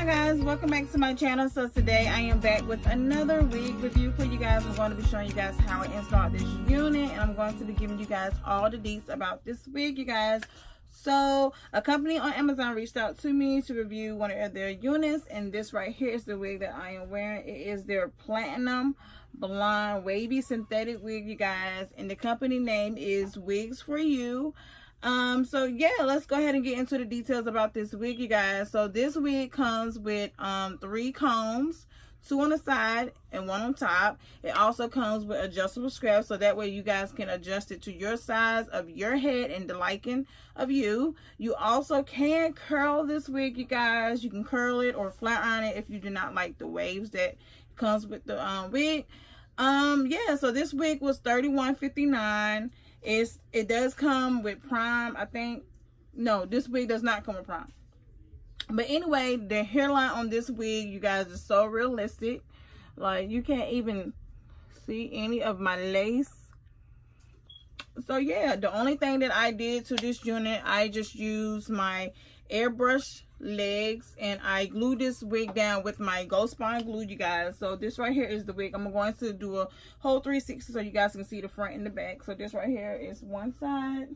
guys, welcome back to my channel. So today I am back with another wig review for you guys. I'm going to be showing you guys how I installed this unit, and I'm going to be giving you guys all the deets about this wig, you guys. So a company on Amazon reached out to me to review one of their units, and this right here is the wig that I am wearing. It is their platinum blonde wavy synthetic wig, you guys, and the company name is WigsForYou. So yeah, let's go ahead and get into the details about this wig, you guys. So this wig comes with 3 combs, 2 on the side and 1 on top. It also comes with adjustable straps, so that way you guys can adjust it to your size of your head and the liking of you. You also can curl this wig, you guys. You can curl it or flat iron it if you do not like the waves that comes with the wig. Yeah, so this wig was $31.59. It does come with prime, I think. No, this wig does not come with prime. But anyway, the hairline on this wig, you guys, is so realistic. Like, you can't even see any of my lace. So yeah, the only thing that I did to this unit, I just used my airbrush legs and I glued this wig down with my Ghost Bond glue, you guys. So this right here is the wig. I'm going to do a whole 360 so you guys can see the front and the back. So this right here is one side.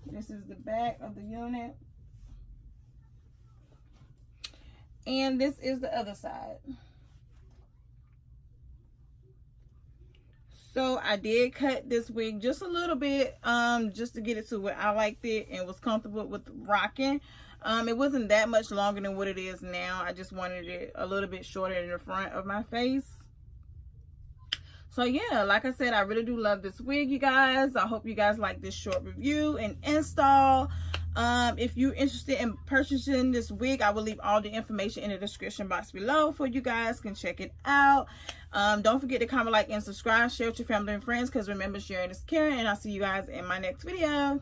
This is the back of the unit. And this is the other side. So I did cut this wig just a little bit, just to get it to where I liked it and was comfortable with rocking. It wasn't that much longer than what it is now. I just wanted it a little bit shorter in the front of my face. So yeah, like I said, I really do love this wig, you guys. I hope you guys like this short review and install. If you're interested in purchasing this wig, I will leave all the information in the description box below for you guys can check it out. Don't forget to comment, like, and subscribe. Share with your family and friends, because remember, sharing is caring. And I'll see you guys in my next video.